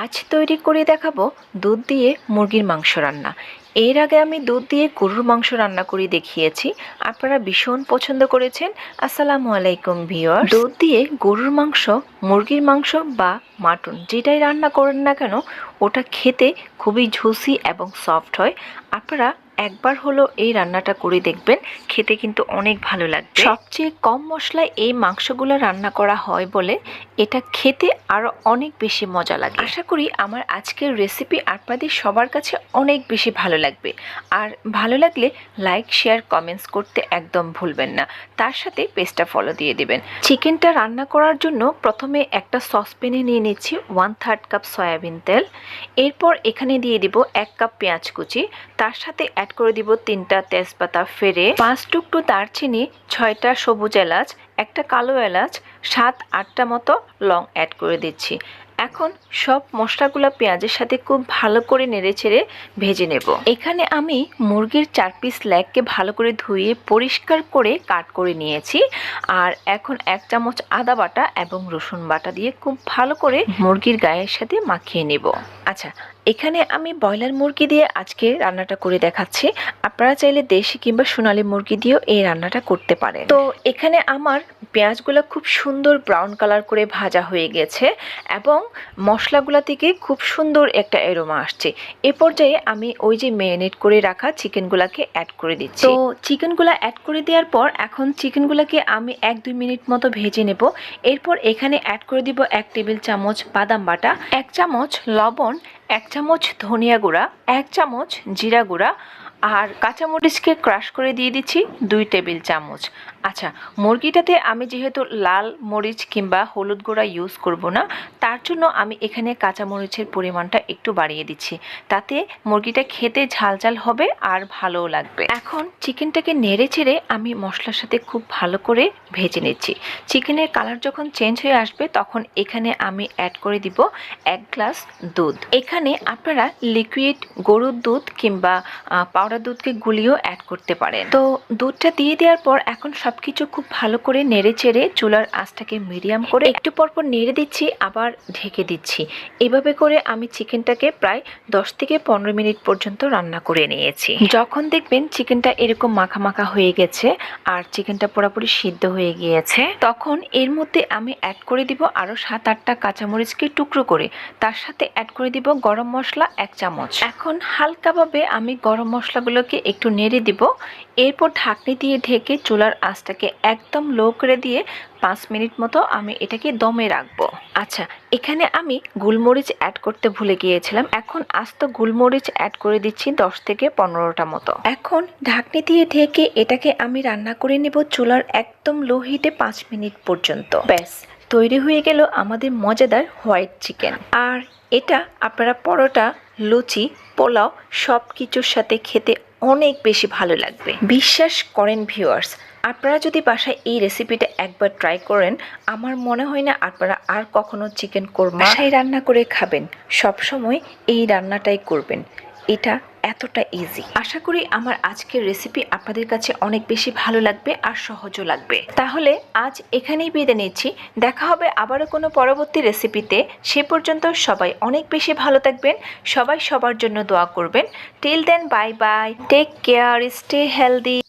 আজ তৈরি করে দেখাবো দুধ দিয়ে মুরগির মাংস রান্না। এর আগে আমি দুধ দিয়ে গরুর মাংস রান্না করে দেখিয়েছি, আপনারা ভীষণ পছন্দ করেছেন। আসসালামু আলাইকুম ভিউয়ার্স। দুধ দিয়ে গরুর মাংস, মুরগির মাংস বা মাটন যেটাই রান্না করেন না কেন, ওটা খেতে খুবই জুসি এবং সফট হয়। আপনারা একবার হলো এই রান্নাটা করে দেখবেন, খেতে কিন্তু অনেক ভালো লাগবে। সবচেয়ে কম মশলায় এই মাংসগুলো রান্না করা হয় বলে এটা খেতে আরও অনেক বেশি মজা লাগে। আশা করি আমার আজকের রেসিপি আপনাদের সবার কাছে অনেক বেশি ভালো লাগবে। আর ভালো লাগলে লাইক, শেয়ার, কমেন্টস করতে একদম ভুলবেন না। তার সাথে পেজটা ফলো দিয়ে দিবেন। চিকেনটা রান্না করার জন্য প্রথমে একটা সসপ্যানে নিয়ে নিচ্ছি 1/3 কাপ সয়াবিন তেল। এরপর এখানে দিয়ে দিব 1 কাপ পেঁয়াজ কুচি। তার সাথে অ্যাড করে দিব 3টা তেজপাতা ফেড়ে, 5 টুকরো দারচিনি, 6টা সবুজ এলাচ, একটা কালো এলাচ, 7-8টা মতো লং অ্যাড করে দিচ্ছি। এখন সব মশলাগুলো পেঁয়াজের সাথে খুব ভালো করে নেড়েচেড়ে ভেজে নেব। এখানে আমি মুরগির 4 পিস লেগকে ভালো করে ধুয়ে পরিষ্কার করে কাট করে নিয়েছি। আর এখন 1 চামচ আদা বাটা এবং রসুন বাটা দিয়ে খুব ভালো করে মুরগির গায়ের সাথে মাখিয়ে নেব। আচ্ছা, এখানে আমি ব্রয়লার মুরগি দিয়ে আজকে রান্নাটা করে দেখাচ্ছি। আপনারা চাইলে দেশি কিংবা সোনালী মুরগি দিয়েও এই রান্নাটা করতে পারেন। তো এখানে আমার পেঁয়াজগুলো খুব সুন্দর ব্রাউন কালার করে ভাজা হয়ে গেছে এবং মশলাগুলো থেকে খুব সুন্দর একটা এরোমা আসছে। এ পর্যায়ে আমি ওই যে ম্যারিনেট করে রাখা চিকেনগুলোকে অ্যাড করে দিচ্ছি। তো চিকেনগুলো অ্যাড করে দেওয়ার পর এখন চিকেনগুলোকে আমি 1-2 মিনিট মতো ভেজে নেব। এরপর এখানে অ্যাড করে দিব 1 টেবিল চামচ বাদাম বাটা, 1 চামচ লবণ, 1 চামচ ধনিয়া গুঁড়া, 1 চামচ জিরা গুঁড়া আর কাঁচামরিচকে ক্রাশ করে দিয়ে দিচ্ছি 2 টেবিল চামচ। আচ্ছা, মুরগিটাতে আমি যেহেতু লাল মরিচ কিংবা হলুদ গুঁড়া ইউজ করব না, তার জন্য আমি এখানে কাঁচামরিচের পরিমাণটা একটু বাড়িয়ে দিচ্ছি। তাতে মুরগিটা খেতে ঝাল ঝাল হবে আর ভালোও লাগবে। এখন চিকেনটাকে নেড়ে চেড়ে আমি মশলার সাথে খুব ভালো করে ভেজে নিচ্ছি। চিকেনের কালার যখন চেঞ্জ হয়ে আসবে তখন এখানে আমি অ্যাড করে দিব 1 গ্লাস দুধ। এখানে আপনারা লিকুইড গরুর দুধ কিংবা পাউডার দুধকে গুলিয়েও অ্যাড করতে পারেন। তো দুধটা দিয়ে দেওয়ার পর এখন সবকিছু খুব ভালো করে নেড়ে চেড়ে চুলার আঁচটাকে মিডিয়াম করে একটু পরপর নেড়ে দিচ্ছি, আবার ঢেকে দিচ্ছি। এভাবে করে আমি চিকেনটাকে প্রায় 10 থেকে 15 মিনিট পর্যন্ত রান্না করে নিয়েছি। যখন দেখবেন চিকেনটা এরকম মাখা মাখা হয়ে গেছে আর চিকেনটা পুরোপুরি সিদ্ধ হয়ে গিয়েছে, তখন এর মধ্যে আমি অ্যাড করে দিব আরও 7-8টা কাঁচামরিচকে টুকরো করে। তার সাথে অ্যাড করে দিব গরম মশলা 1 চামচ। এখন হালকাভাবে আমি গরম মশলাগুলোকে একটু নেড়ে দিব। এরপর ঢাকনি দিয়ে ঢেকে চুলার আঁচটাকে একদম লো করে দিয়ে 5 মিনিট মতো আমি এটাকে দমে রাখবো। আচ্ছা, এখানে আমি গোলমরিচ অ্যাড করতে ভুলে গিয়েছিলাম। এখন আস্ত গোলমরিচ অ্যাড করে দিচ্ছি 10 থেকে 15টা মতো। এখন ঢাকনি দিয়ে ঢেকে এটাকে আমি রান্না করে নেব চুলার একদম লো হিটে 5 মিনিট পর্যন্ত। ব্যাস, তৈরি হয়ে গেল আমাদের মজাদার হোয়াইট চিকেন। আর এটা আপনারা পরোটা, লুচি, পোলাও সব কিছুর সাথে খেতে অনেক বেশি ভালো লাগবে। বিশ্বাস করেন ভিউয়ার্স, আপনারা যদি বাসায় এই রেসিপিটা একবার ট্রাই করেন, আমার মনে হয় না আপনারা আর কখনো চিকেন কোরমা বাসায় রান্না করে খাবেন। সবসময় এই রান্নাটাই করবেন। এটা এতটা ইজি। আশা করি আমার আজকের রেসিপি আপনাদের কাছে অনেক বেশি ভালো লাগবে আর সহজও লাগবে। তাহলে আজ এখানেই বিদায় নিচ্ছি। দেখা হবে আবারও কোনো পরবর্তী রেসিপিতে। সে পর্যন্ত সবাই অনেক বেশি ভালো থাকবেন। সবাই সবার জন্য দোয়া করবেন। Till then, bye bye, take care, stay healthy.